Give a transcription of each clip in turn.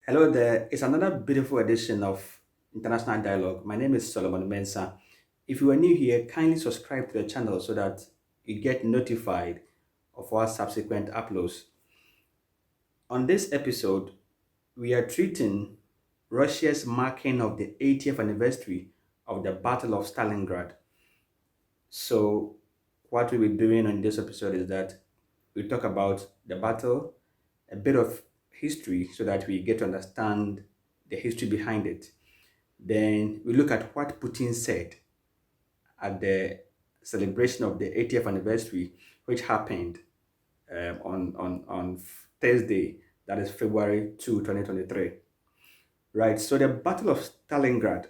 Hello there. It's another beautiful edition of International Dialogue. My name is Solomon Mensah. If you are new here, kindly subscribe to the channel so that you get notified of our subsequent uploads. On this episode, we are treating Russia's marking of the 80th anniversary of the Battle of Stalingrad. So, what we'll be doing on this episode is that we talk about the battle, a bit of history so that we get to understand the history behind it. Then we look at what Putin said at the celebration of the 80th anniversary, which happened on Thursday, that is February 2, 2023. Right, so the Battle of Stalingrad,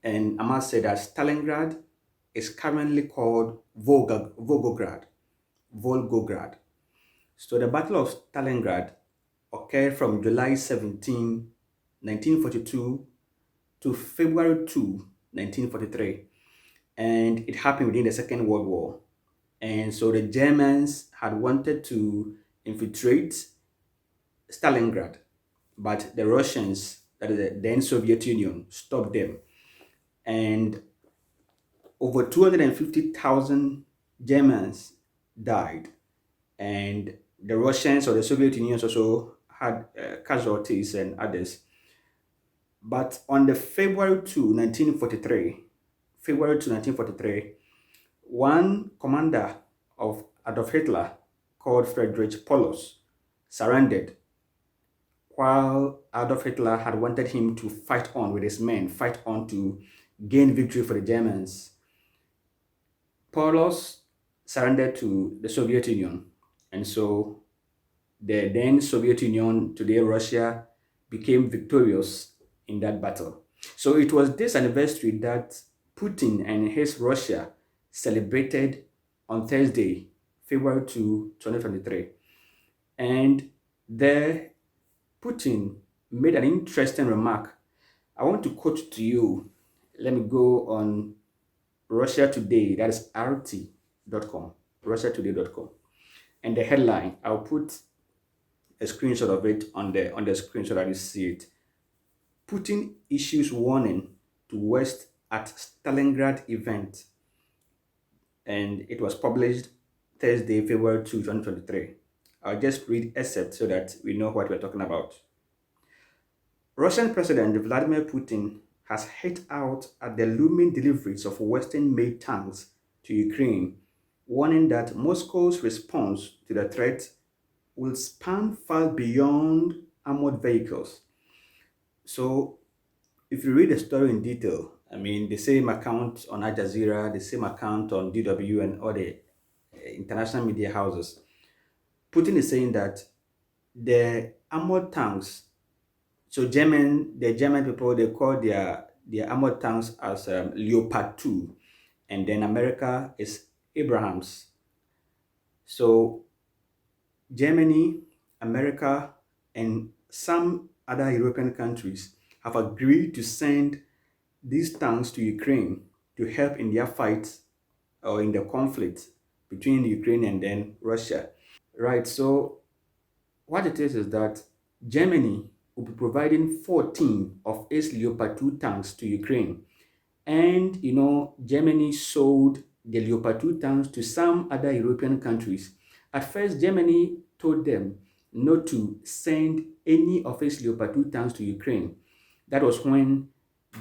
and I must say that Stalingrad is currently called Volgograd. So the Battle of Stalingrad occurred from July 17, 1942 to February 2, 1943. And it happened within the Second World War. And so the Germans had wanted to infiltrate Stalingrad, but the Russians, that is the then Soviet Union, stopped them. And over 250,000 Germans died. And the Russians or the Soviet Union also had casualties and others. But on the February 2, 1943, one commander of Adolf Hitler called Friedrich Paulus surrendered while Adolf Hitler had wanted him to fight on with his men, fight on to gain victory for the Germans. Paulus surrendered to the Soviet Union, and so the then Soviet Union, today Russia, became victorious in that battle. So it was this anniversary that Putin and his Russia celebrated on Thursday, February 2, 2023. And there, Putin made an interesting remark. I want to quote to you. Let me go on Russia Today, that is RT.com, RussiaToday.com. And the headline, I'll put a screenshot of it on the screen so that you see it. Putin issues warning to West at Stalingrad event. And it was published Thursday, February 2, 2023. I'll just read excerpt so that we know what we're talking about. Russian President Vladimir Putin has hit out at the looming deliveries of Western-made tanks to Ukraine, warning that Moscow's response to the threat will span far beyond armored vehicles. So, if you read the story in detail, I mean, the same account on Al Jazeera, the same account on DW and all the international media houses, Putin is saying that the armored tanks, so the German people, they call their armored tanks as Leopard 2, and then America is Abrams. So Germany, America, and some other European countries have agreed to send these tanks to Ukraine to help in their fight or in the conflict between Ukraine and then Russia. Right, so what it is that Germany will be providing 14 of its Leopard 2 tanks to Ukraine. And, Germany sold the Leopard 2 tanks to some other European countries. At first, Germany told them not to send any of its Leopard 2 tanks to Ukraine. That was when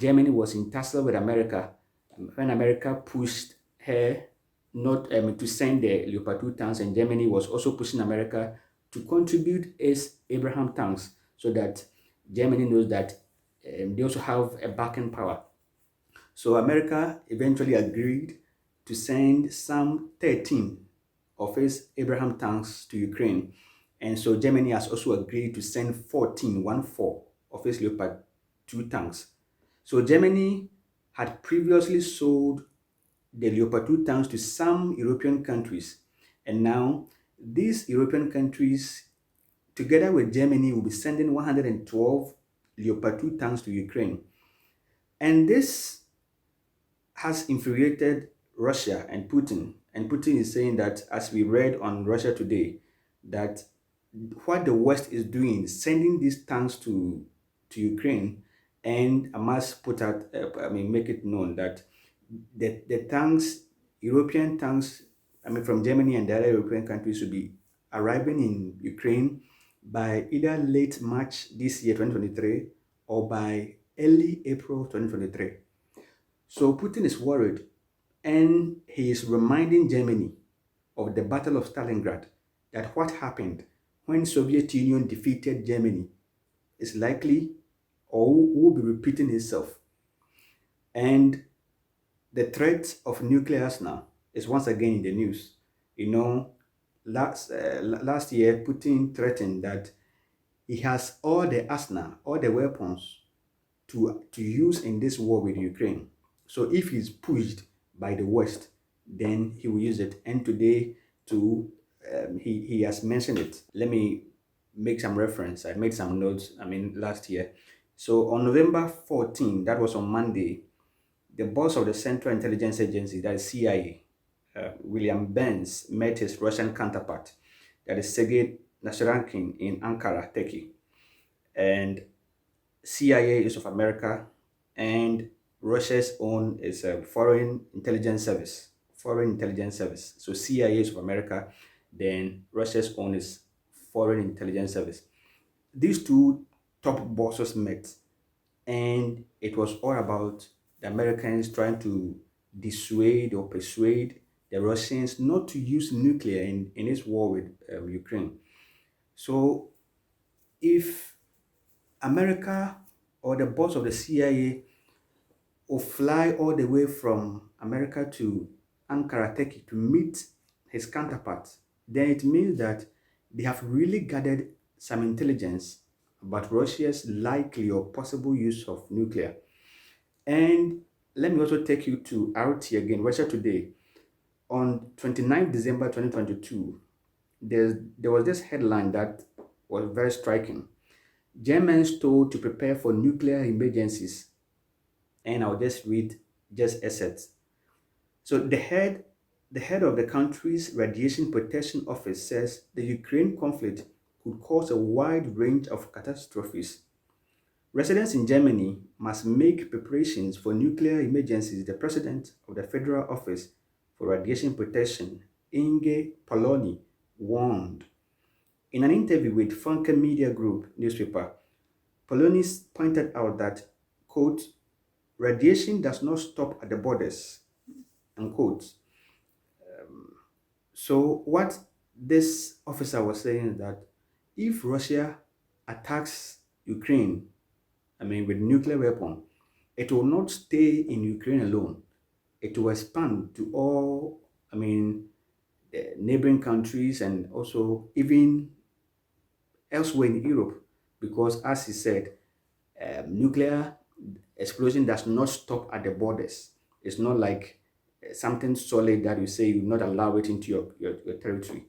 Germany was in tussle with America, when America pushed her not to send the Leopard 2 tanks, and Germany was also pushing America to contribute its Abraham tanks so that Germany knows that they also have a backing power. So America eventually agreed to send some 13 of its Abraham tanks to Ukraine. And so Germany has also agreed to send 14 of its Leopard 2 tanks. So Germany had previously sold the Leopard 2 tanks to some European countries. And now these European countries, together with Germany, will be sending 112 Leopard 2 tanks to Ukraine. And this has infuriated Russia and Putin. And Putin is saying that, as we read on Russia Today, that what the West is doing, sending these tanks to Ukraine, and I must put out, make it known that the tanks, European tanks, from Germany and the other European countries, will be arriving in Ukraine by either late March this year, 2023, or by early April 2023. So Putin is worried, and he is reminding Germany of the Battle of Stalingrad, that what happened when Soviet Union defeated Germany is likely or will be repeating itself. And the threat of nuclear arsenal is once again in the news. You know, last year, Putin threatened that he has all the arsenal, all the weapons to use in this war with Ukraine. So if he's pushed by the West, then he will use it. And today, too, he has mentioned it. Let me make some reference. I made some notes, last year. So on November 14, that was on Monday, the boss of the Central Intelligence Agency, that is CIA, William Burns, met his Russian counterpart, that is Sergei Nasralny, in Ankara, Turkey. And CIA is of America, and Russia's own is a foreign intelligence service. Foreign intelligence service. So CIA is of America, then Russia's own is foreign intelligence service. These two top bosses met, and it was all about the Americans trying to dissuade or persuade the Russians not to use nuclear in its war with Ukraine. So if America or the boss of the CIA will fly all the way from America to Ankara, Turkey, to meet his counterpart, then it means that they have really gathered some intelligence about Russia's likely or possible use of nuclear. And let me also take you to RT again, Russia Today. On 29 December 2022, there was this headline that was very striking. Germans told to prepare for nuclear emergencies. And I'll just read just assets. So the head of the country's radiation protection office says the Ukraine conflict could cause a wide range of catastrophes. Residents in Germany must make preparations for nuclear emergencies, the president of the Federal Office for Radiation Protection, Inge Poloni, warned. In an interview with Funke Media Group newspaper, Poloni pointed out that, quote, radiation does not stop at the borders, unquote. So what this officer was saying is that if Russia attacks Ukraine, with nuclear weapon, it will not stay in Ukraine alone. It will expand to all, the neighboring countries, and also even elsewhere in Europe, because as he said, nuclear explosion does not stop at the borders. It's not like something solid that you say you will not allow it into your territory.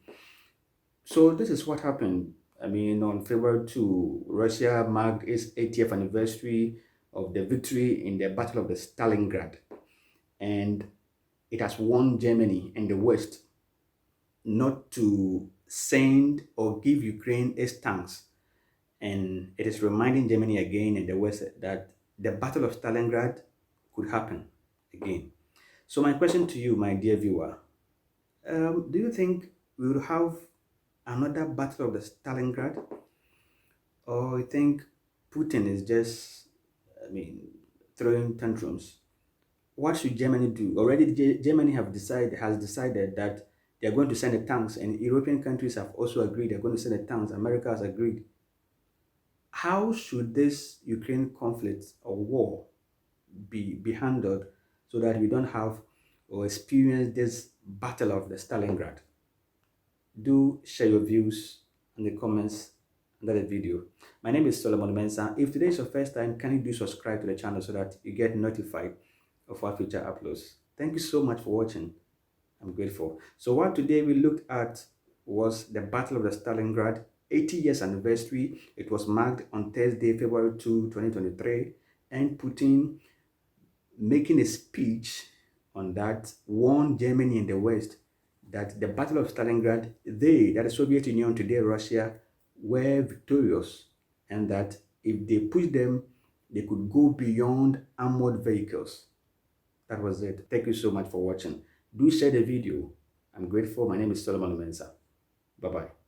So this is what happened. On February 2, Russia marked its 80th anniversary of the victory in the Battle of the Stalingrad. And it has warned Germany and the West not to send or give Ukraine its tanks. And it is reminding Germany again and the West that the Battle of Stalingrad could happen again. So my question to you, my dear viewer, do you think we will have another Battle of the Stalingrad? Or you think Putin is just, throwing tantrums? What should Germany do? Already Germany has decided that they are going to send the tanks, and European countries have also agreed they're going to send the tanks. America has agreed. How should this Ukraine conflict or war be handled so that we don't have or experience this Battle of the Stalingrad? Do share your views in the comments under the video. My name is Solomon Mensah. If today is your first time, can you do subscribe to the channel so that you get notified of our future uploads? Thank you so much for watching. I'm grateful. So what today we looked at was the Battle of the Stalingrad 80 years anniversary. It was marked on Thursday, February 2, 2023, and Putin making a speech on that warned Germany and the West that the Battle of Stalingrad, that the Soviet Union, today Russia, were victorious and that if they pushed them, they could go beyond armored vehicles. That was it. Thank you so much for watching. Do share the video. I'm grateful. My name is Solomon Mensa. Bye-bye.